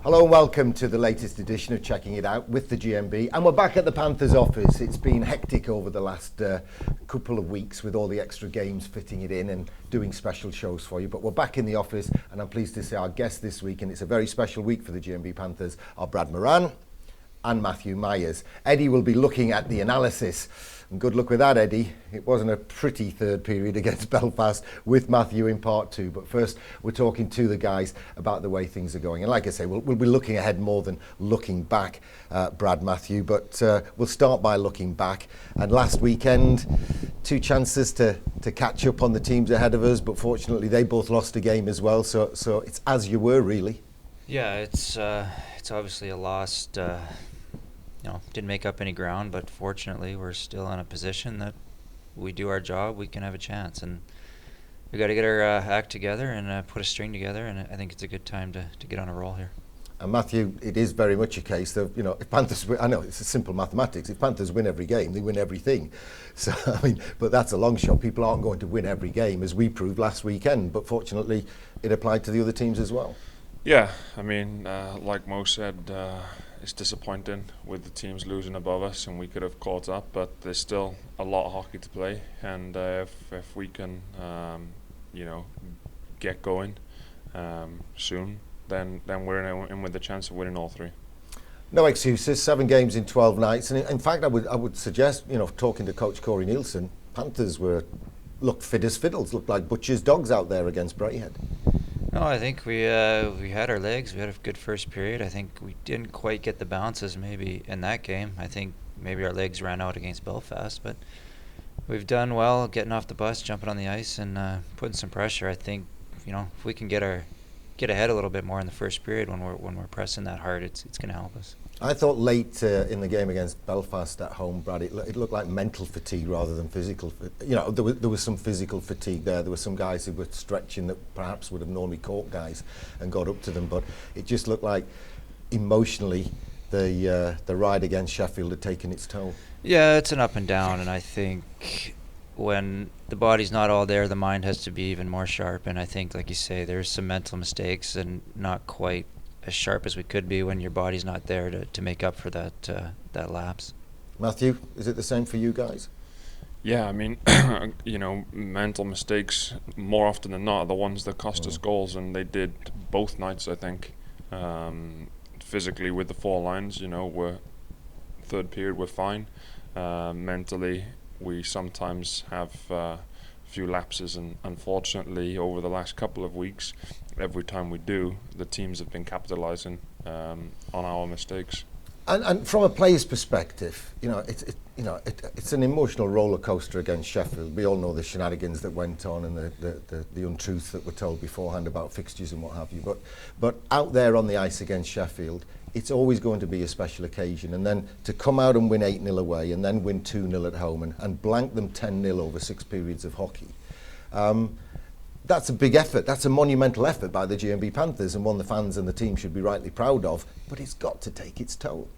Hello and welcome to the latest edition of Checking It Out with the GMB, and we're back at the Panthers office. It's been hectic over the last couple of weeks with all the extra games, fitting it in and doing special shows for you, but we're back in the office, and I'm pleased to say our guests this week, and it's a very special week for the GMB Panthers, are Brad Moran and Matthew Meyers. Eddie will be looking at the analysis. And good luck with that, Eddie. It wasn't a pretty third period against Belfast with Matthew in part two. But first, we're talking to the guys about the way things are going. And like I say, we'll be looking ahead more than looking back, Brad, Matthew. But we'll start by looking back. And last weekend, two chances to catch up on the teams ahead of us. But fortunately, they both lost a game as well. So it's as you were, really. Yeah, it's obviously a loss. Didn't make up any ground, but fortunately we're still in a position that we do our job, we can have a chance, and we got to get our act together and put a string together, and I think it's a good time to get on a roll here. And Matthew, it is very much a case of, if Panthers win, I know it's a simple mathematics, if Panthers win every game, they win everything. So, but that's a long shot. People aren't going to win every game, as we proved last weekend, but fortunately it applied to the other teams as well. Yeah, like Mo said, it's disappointing with the teams losing above us, and we could have caught up, but there's still a lot of hockey to play, and if we can get going soon, then we're in with the chance of winning all three. No excuses, 7 games in 12 nights, and in fact I would suggest, talking to Coach Corey Nielsen, Panthers looked fit as fiddles, looked like butcher's dogs out there against Braehead. No, I think we had our legs. We had a good first period. I think we didn't quite get the bounces maybe in that game. I think maybe our legs ran out against Belfast, but we've done well getting off the bus, jumping on the ice, and putting some pressure. I think if we can get ahead a little bit more in the first period when we're pressing that hard, it's going to help us. I thought late in the game against Belfast at home, Brad, it looked like mental fatigue rather than physical. There was some physical fatigue there. There were some guys who were stretching that perhaps would have normally caught guys and got up to them, but it just looked like emotionally the ride against Sheffield had taken its toll. Yeah, it's an up and down, and I think when the body's not all there, the mind has to be even more sharp, and I think, like you say, there's some mental mistakes and not quite as sharp as we could be when your body's not there to make up for that lapse. Matthew, is it the same for you guys? Yeah, mental mistakes more often than not are the ones that cost us goals, and they did both nights, I think. Physically with the 4 lines, we're third period we're fine. Mentally, we sometimes have a few lapses, and unfortunately over the last couple of weeks, every time we do, the teams have been capitalising on our mistakes. And from a player's perspective, it's an emotional roller coaster against Sheffield. We all know the shenanigans that went on and the untruths that were told beforehand about fixtures and what have you. But out there on the ice against Sheffield, it's always going to be a special occasion. And then to come out and win 8-0 away and then win 2-0 at home and blank them 10-0 over 6 periods of hockey. That's a big effort. That's a monumental effort by the GMB Panthers, and one the fans and the team should be rightly proud of, but it's got to take its toll.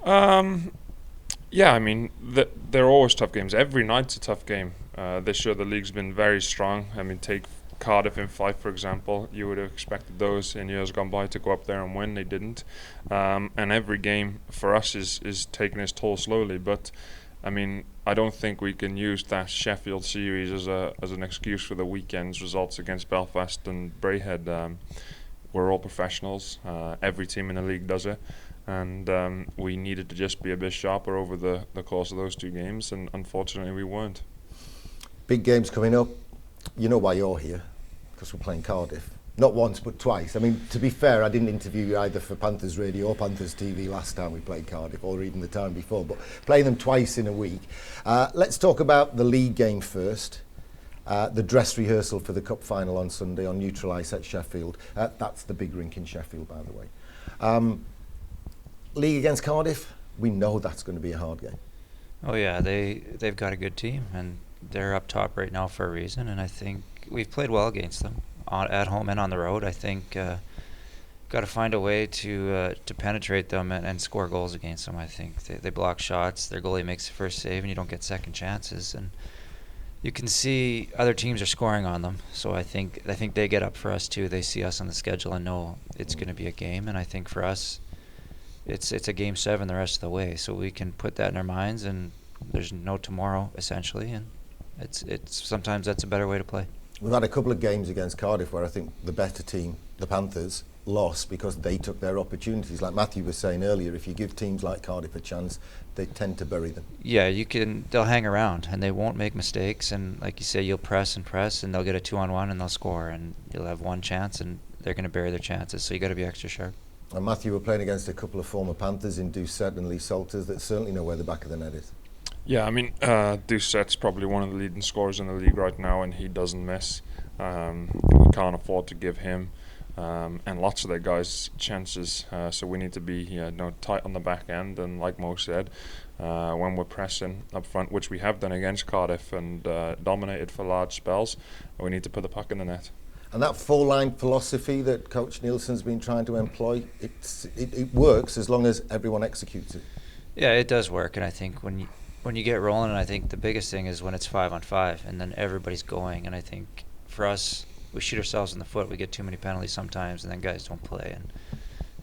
They're always tough games. Every night's a tough game. This year the league's been very strong. Take Cardiff and Fife, for example. You would have expected those in years gone by to go up there and win. They didn't. And every game for us is taking its toll slowly, but I don't think we can use that Sheffield series as an excuse for the weekend's results against Belfast and Braehead. We're all professionals. Every team in the league does it, and we needed to just be a bit sharper over the course of those 2 games, and unfortunately we weren't. Big games coming up. You know why you're here, because we're playing Cardiff. Not once, but twice. To be fair, I didn't interview you either for Panthers Radio or Panthers TV last time we played Cardiff, or even the time before, but playing them twice in a week. Let's talk about the league game first. The dress rehearsal for the Cup final on Sunday on neutral ice at Sheffield. That's the big rink in Sheffield, by the way. League against Cardiff, we know that's going to be a hard game. Oh yeah, they've got a good team, and they're up top right now for a reason, and I think we've played well against them. At home and on the road, I think got to find a way to penetrate them and score goals against them. I think they block shots. Their goalie makes the first save, and you don't get second chances. And you can see other teams are scoring on them. So I think they get up for us too. They see us on the schedule and know it's going to be a game. And I think for us, it's a game 7 the rest of the way. So we can put that in our minds, and there's no tomorrow essentially. And it's sometimes that's a better way to play. We've had a couple of games against Cardiff where I think the better team, the Panthers, lost because they took their opportunities. Like Matthew was saying earlier, if you give teams like Cardiff a chance, they tend to bury them. Yeah, they'll hang around and they won't make mistakes, and like you say, you'll press and they'll get a 2-on-1 and they'll score, and you'll have one chance and they're going to bury their chances, so you got to be extra sharp. And Matthew, we're playing against a couple of former Panthers in Doucette and Lee Salters that certainly know where the back of the net is. Yeah, I mean, Doucette's probably one of the leading scorers in the league right now, and he doesn't miss. We can't afford to give him and lots of their guys chances, so we need to be tight on the back end, and like Mo said, when we're pressing up front, which we have done against Cardiff and dominated for large spells, we need to put the puck in the net. And that four-line philosophy that Coach Nielsen's been trying to employ, it works as long as everyone executes it. Yeah, it does work, and I think when you get rolling, I think the biggest thing is when it's 5-on-5 and then everybody's going, and I think for us, we shoot ourselves in the foot. We get too many penalties sometimes, and then guys don't play, and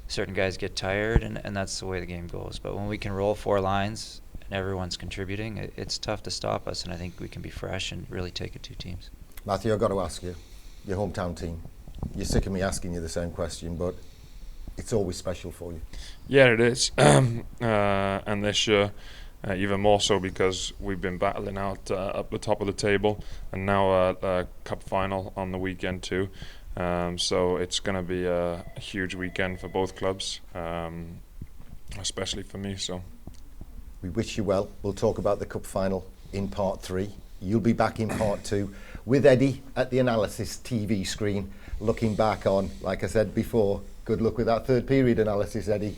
certain guys get tired, and that's the way the game goes. But when we can roll 4 lines and everyone's contributing, it's tough to stop us, and I think we can be fresh and really take it 2 teams. Matthew, I've got to ask you, your hometown team, you're sick of me asking you the same question, but it's always special for you. Yeah, it is. And this year, even more so because we've been battling out up the top of the table, and now a cup final on the weekend too. So it's going to be a huge weekend for both clubs, especially for me. So we wish you well. We'll talk about the cup final in part 3. You'll be back in part 2 with Eddie at the Analysis TV screen, looking back on, like I said before, good luck with that third period analysis, Eddie.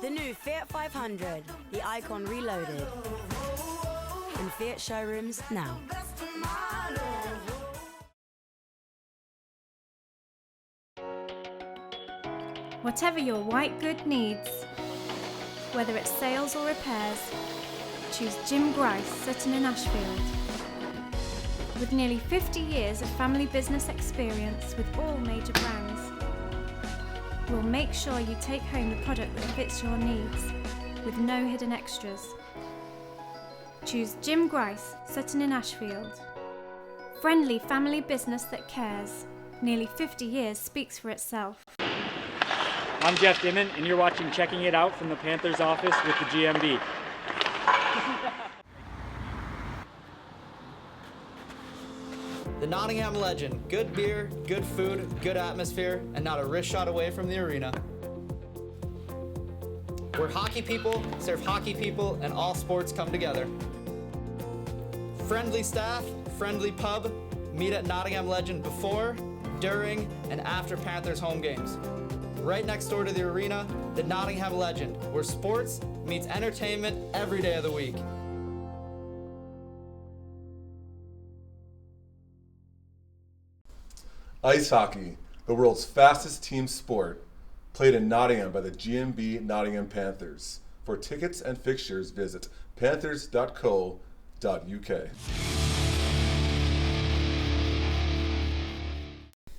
The new Fiat 500, the Icon Reloaded. In Fiat showrooms now. Whatever your white good needs, whether it's sales or repairs, choose Jim Grace Sutton in Ashfield. With nearly 50 years of family business experience with all major brands, we'll make sure you take home the product that fits your needs, with no hidden extras. Choose Jim Grace Sutton in Ashfield. Friendly family business that cares. Nearly 50 years speaks for itself. I'm Jeff Dimon, and you're watching Checking It Out from the Panthers office with the GMB. The Nottingham Legend. Good beer, good food, good atmosphere, and not a wrist shot away from the arena. We're hockey people, serve hockey people, and all sports come together. Friendly staff, friendly pub. Meet at Nottingham Legend before, during, and after Panthers home games. Right next door to the arena, the Nottingham Legend, where sports meets entertainment every day of the week. Ice hockey, the world's fastest team sport, played in Nottingham by the GMB Nottingham Panthers. For tickets and fixtures, visit panthers.co.uk.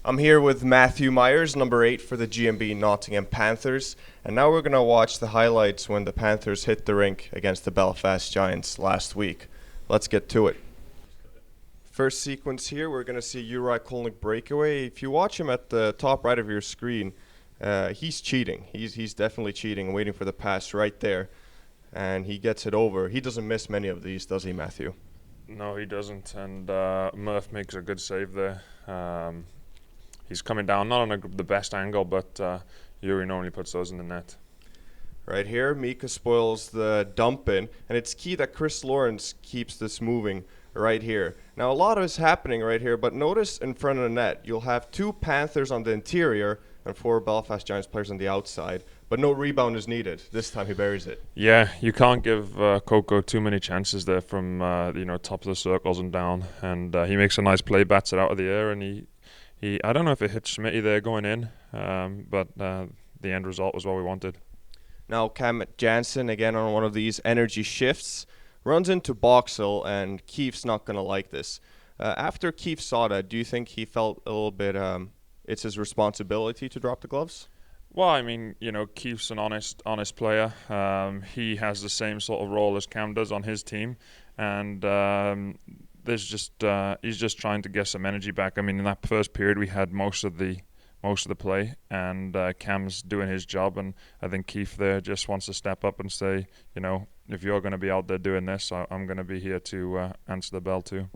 I'm here with Matthew Meyers, number 8 for the GMB Nottingham Panthers, and now we're going to watch the highlights when the Panthers hit the rink against the Belfast Giants last week. Let's get to it. First sequence here, we're going to see Uri Kolnick breakaway. If you watch him at the top right of your screen, he's cheating. He's definitely cheating, waiting for the pass right there, and he gets it over. He doesn't miss many of these, does he, Matthew? No, he doesn't, and Murph makes a good save there. He's coming down, not on the best angle, but Yuri normally puts those in the net. Right here, Mika spoils the dump in, and it's key that Chris Lawrence keeps this moving right here. Now, a lot is happening right here, but notice in front of the net, you'll have 2 Panthers on the interior and 4 Belfast Giants players on the outside, but no rebound is needed. This time he buries it. Yeah, you can't give Coco too many chances there from top of the circles and down, and he makes a nice play, bats it out of the air, and he I don't know if it hit Schmitty there going in, but the end result was what we wanted. Now Cam Jansen, again on one of these energy shifts, runs into Boxall, and Keefe's not going to like this. After Keefe saw that, do you think he felt a little bit it's his responsibility to drop the gloves? Well, I mean, Keefe's an honest player. He has the same sort of role as Cam does on his team, and he's just trying to get some energy back. I mean, in that first period, we had most of the play, and Cam's doing his job, and I think Keefe there just wants to step up and say, if you're going to be out there doing this, I'm going to be here to answer the bell too.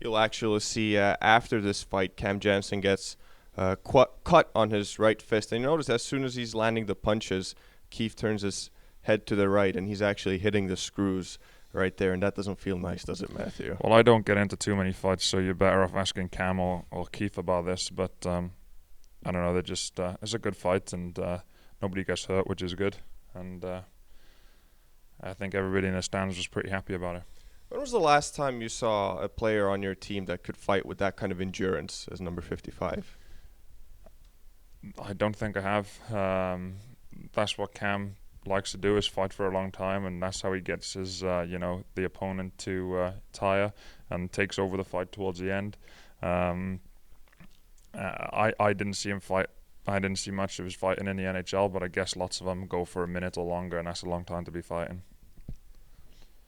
You'll actually see after this fight, Cam Jansen gets cut on his right fist, and you notice as soon as he's landing the punches, Keefe turns his head to the right, and he's actually hitting the screws right there, and that doesn't feel nice, does it, Matthew? Well, I don't get into too many fights, so you're better off asking Cam or Keefe about this, but I don't know, they're just it's a good fight, and nobody gets hurt, which is good, and I think everybody in the stands was pretty happy about it. When was the last time you saw a player on your team that could fight with that kind of endurance as number 55? I don't think I have. That's what Cam likes to do, is fight for a long time, and that's how he gets his, the opponent to tire and takes over the fight towards the end. I didn't see him fight. I didn't see much of his fighting in the NHL, but I guess lots of them go for a minute or longer, and that's a long time to be fighting.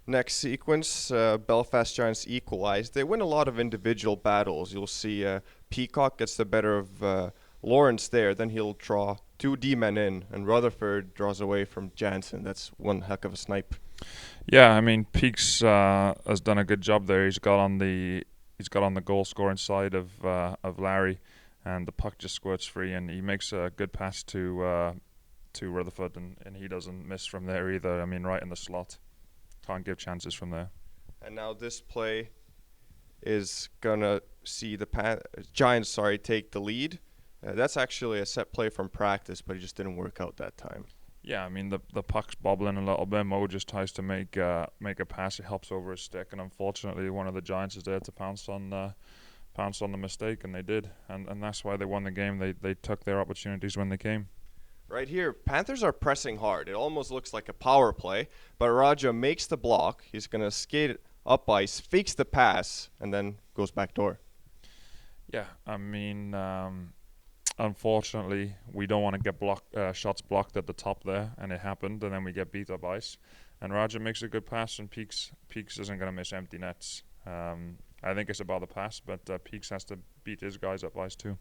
Next sequence, Belfast Giants equalize. They win a lot of individual battles. You'll see Peacock gets the better of Lawrence there. Then he'll draw 2 D-men in, and Rutherford draws away from Jansen. That's one heck of a snipe. Yeah, I mean, Peaks has done a good job there. He's got on the goal scoring side of Larry, and the puck just squirts free, and he makes a good pass to Rutherford, and he doesn't miss from there either. I mean, right in the slot. Can't give chances from there. And now this play is going to see the Giants take the lead. That's actually a set play from practice, but it just didn't work out that time. Yeah, I mean, the puck's bobbling a little bit. Mo just tries to make a pass. It helps over his stick, and unfortunately one of the Giants is there to pounce on the mistake, and they did. And that's why they won the game. They took their opportunities when they came. Right here, Panthers are pressing hard. It almost looks like a power play, but Raja makes the block. He's going to skate it up ice, fakes the pass, and then goes back door. Yeah, I mean, unfortunately, we don't want to get shots blocked at the top there, and it happened, and then we get beat up ice. And Raja makes a good pass, and Peaks isn't going to miss empty nets. I think it's about the pass, but Peaks has to beat his guys up ice too.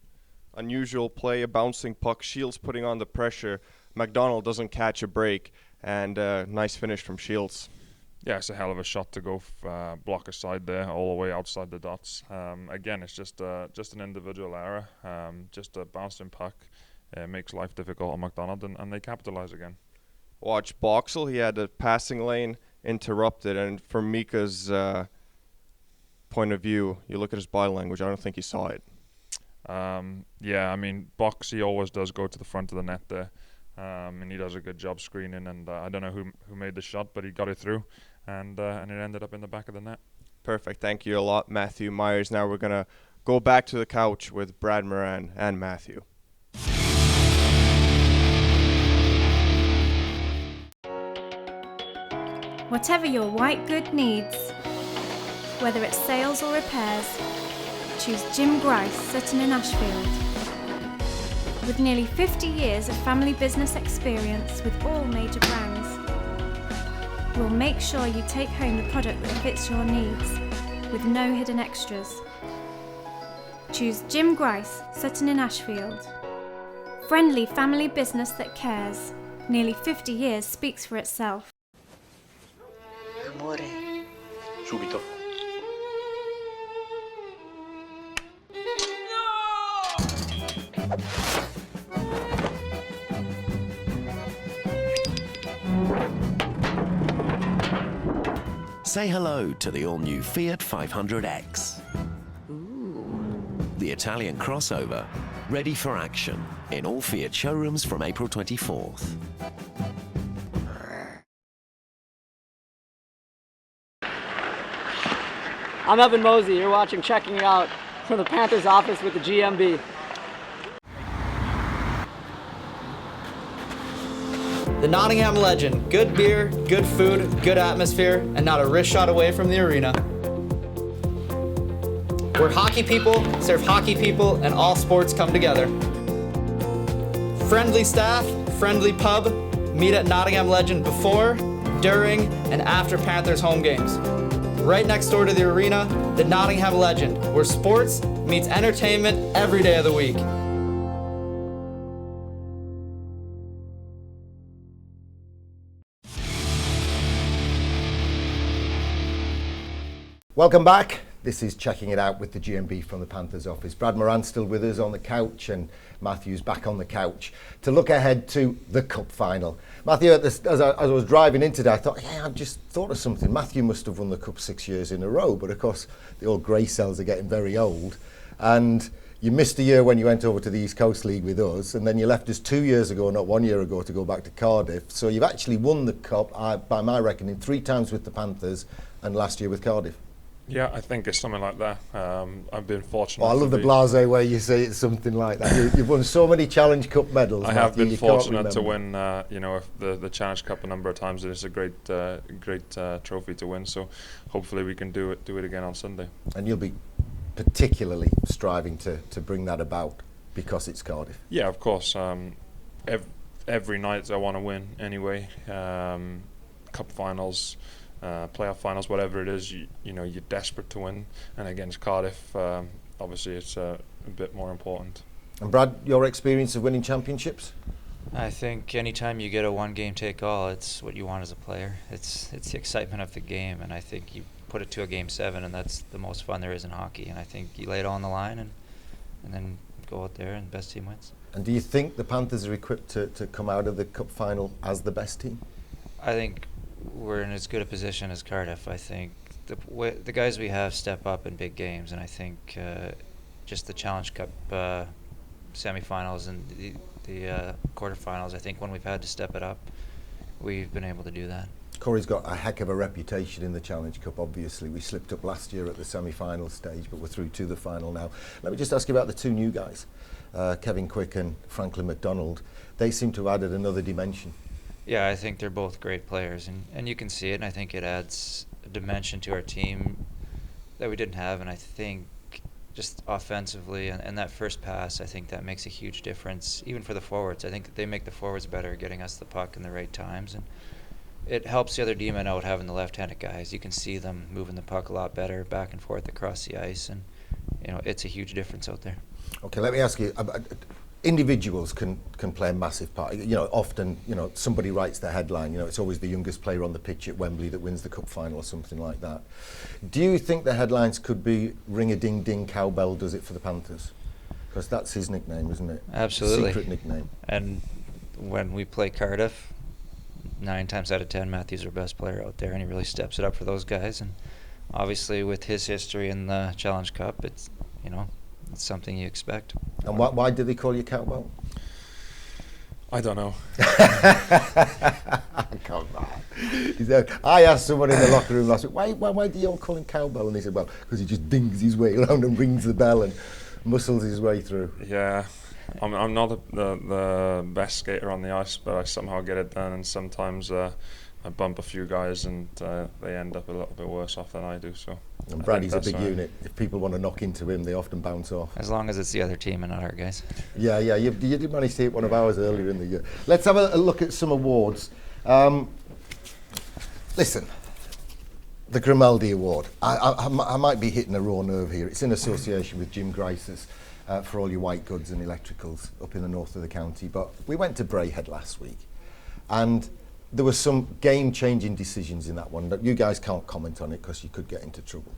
Unusual play, a bouncing puck. Shields putting on the pressure. McDonald doesn't catch a break, and nice finish from Shields. Yeah, it's a hell of a shot to go block aside there, all the way outside the dots. Again, it's just an individual error, just a bouncing puck. Makes life difficult on McDonald, and they capitalize again. Watch Boxall. He had the passing lane interrupted, and from Mika's point of view, you look at his body language, I don't think he saw it. Yeah, I mean, Boxy always does go to the front of the net there, and he does a good job screening, and I don't know who made the shot, but he got it through, and it ended up in the back of the net. Perfect. Thank you a lot, Matthew Meyers. Now we're going to go back to the couch with Brad Moran and Matthew. Whatever your white good needs, whether it's sales or repairs, choose Jim Grace Sutton in Ashfield. With nearly 50 years of family business experience with all major brands, we'll make sure you take home the product that fits your needs, with no hidden extras. Choose Jim Grace Sutton in Ashfield. Friendly family business that cares. Nearly 50 years speaks for itself. Amore. Subito. Say hello to the all-new Fiat 500X. The Italian crossover, ready for action in all Fiat showrooms from April 24th. I'm Evan Mosey. You're watching Checking It Out from the Panthers office with the GMB. The Nottingham Legend. Good beer, good food, good atmosphere, and not a wrist shot away from the arena. Where hockey people serve hockey people and all sports come together. Friendly staff, friendly pub. Meet at Nottingham Legend before, during, and after Panthers home games. Right next door to the arena, the Nottingham Legend, where sports meets entertainment every day of the week. Welcome back. This is Checking It Out with the GMB from the Panthers office. Brad Moran's still with us on the couch and Matthew's back on the couch to look ahead to the Cup final. Matthew, as I was driving in today, I thought, I just thought of something. Matthew must have won the Cup 6 years in a row, but of course the old grey cells are getting very old. And you missed a year when you went over to the East Coast League with us, and then you left us 2 years ago, not 1 year ago, to go back to Cardiff. So you've actually won the Cup, by my reckoning, 3 times with the Panthers and last year with Cardiff. Yeah, I think it's something like that. I've been fortunate. Oh, I love the blasé way you say it's something like that. You've won so many Challenge Cup medals. I have been fortunate to win, the Challenge Cup a number of times. It's a great trophy to win. So hopefully we can do it again on Sunday. And you'll be particularly striving to bring that about because it's Cardiff. Yeah, of course. Every night I want to win anyway. Cup finals. Playoff finals, whatever it is, you're desperate to win, and against Cardiff, obviously it's a bit more important. And Brad, your experience of winning championships? I think anytime you get a one-game take-all, it's what you want as a player. It's the excitement of the game, and I think you put it to a Game 7, and that's the most fun there is in hockey. And I think you lay it all on the line, and then go out there, and the best team wins. And do you think the Panthers are equipped to come out of the Cup final as the best team? I think we're in as good a position as Cardiff. I think the guys we have step up in big games, and I think just the Challenge Cup semifinals and the quarterfinals, I think when we've had to step it up, we've been able to do that. Corey's got a heck of a reputation in the Challenge Cup, obviously. We slipped up last year at the semi-final stage, but we're through to the final now. Let me just ask you about the 2 new guys, Kevin Quick and Franklin McDonald. They seem to have added another dimension. Yeah, I think they're both great players, and you can see it, and I think it adds a dimension to our team that we didn't have, and I think just offensively and that first pass, I think that makes a huge difference, even for the forwards. I think that they make the forwards better, getting us the puck in the right times, and it helps the other D-men out having the left-handed guys. You can see them moving the puck a lot better back and forth across the ice, and it's a huge difference out there. Okay, let me ask you. Individuals can play a massive part. Often, somebody writes the headline. It's always the youngest player on the pitch at Wembley that wins the Cup final or something like that. Do you think the headlines could be ring-a-ding-ding, cowbell does it for the Panthers? Because that's his nickname, isn't it? Absolutely. Secret nickname. And when we play Cardiff, 9 times out of 10, Matthew's our best player out there, and he really steps it up for those guys. And obviously, with his history in the Challenge Cup, it's something you expect. And why do they call you cowbell? I don't know. Come on. I asked someone in the locker room last week, why do you all call him cowbell? And they said, well, because he just dings his way around and rings the bell and muscles his way through. Yeah, I'm not the best skater on the ice, but I somehow get it done, and sometimes I bump a few guys and they end up a little bit worse off than I do. So. And Brady's a big unit. If people want to knock into him, they often bounce off. As long as it's the other team and not our guys. Yeah, you did manage to hit one of ours earlier in the year. Let's have a look at some awards. Listen, the Grimaldi Award. I might be hitting a raw nerve here. It's in association with Jim Grice's for all your white goods and electricals up in the north of the county. But we went to Braehead last week, and there were some game-changing decisions in that one that you guys can't comment on it because you could get into trouble.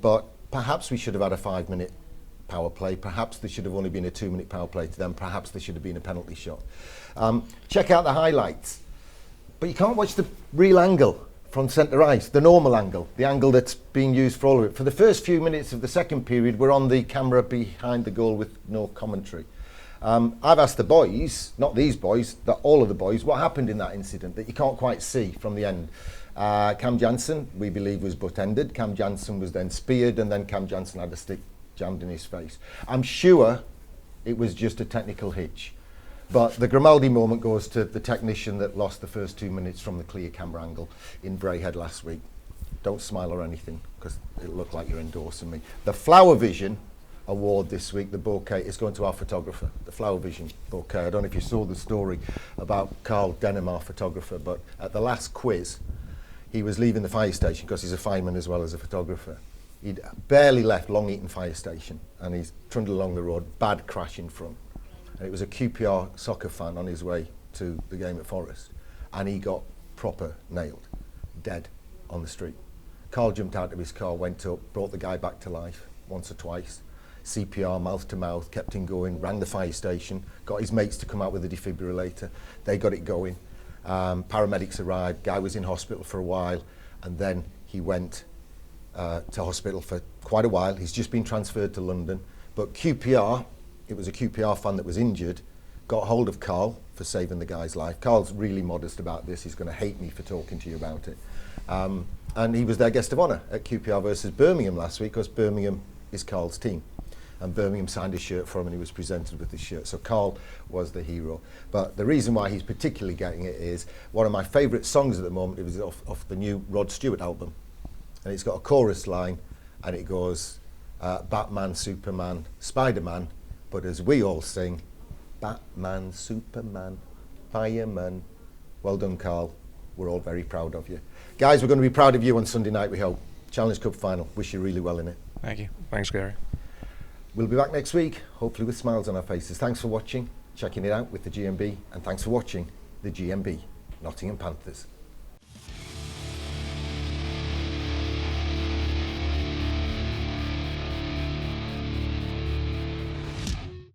But perhaps we should have had a 5-minute power play. Perhaps there should have only been a 2-minute power play to them. Perhaps there should have been a penalty shot. Check out the highlights. But you can't watch the real angle from centre ice, the normal angle, the angle that's being used for all of it. For the first few minutes of the second period, we're on the camera behind the goal with no commentary. I've asked the boys, not these boys, all of the boys, what happened in that incident that you can't quite see from the end. Cam Jansen, we believe, was butt-ended. Cam Jansen was then speared, and then Cam Jansen had a stick jammed in his face. I'm sure it was just a technical hitch. But the Grimaldi moment goes to the technician that lost the first 2 minutes from the clear camera angle in Braehead last week. Don't smile or anything, because it'll look like you're endorsing me. The Flower Vision award this week, the bouquet, is going to our photographer, the Flower Vision bouquet. I don't know if you saw the story about Carl Denham, our photographer, but at the last quiz, he was leaving the fire station because he's a fireman as well as a photographer. He'd barely left Long Eaton Fire Station, and he's trundled along the road, bad crash in front. And it was a QPR soccer fan on his way to the game at Forest, and he got proper nailed, dead on the street. Carl jumped out of his car, went up, brought the guy back to life once or twice. CPR, mouth to mouth, kept him going, rang the fire station, got his mates to come out with a defibrillator. They got it going. Paramedics arrived, guy was in hospital for a while, and then he went to hospital for quite a while. He's just been transferred to London. But QPR, it was a QPR fan that was injured, got hold of Carl for saving the guy's life. Carl's really modest about this. He's going to hate me for talking to you about it. And he was their guest of honour at QPR versus Birmingham last week, because Birmingham is Carl's team. And Birmingham signed his shirt for him, and he was presented with his shirt. So Carl was the hero. But the reason why he's particularly getting it is one of my favourite songs at the moment. It was off the new Rod Stewart album. And it's got a chorus line, and it goes, Batman, Superman, Spider-Man, but as we all sing, Batman, Superman, Fireman. Well done, Carl. We're all very proud of you. Guys, we're going to be proud of you on Sunday night, we hope. Challenge Cup final. Wish you really well in it. Thank you. Thanks, Gary. We'll be back next week, hopefully with smiles on our faces. Thanks for watching, checking it out with the GMB, and thanks for watching the GMB Nottingham Panthers.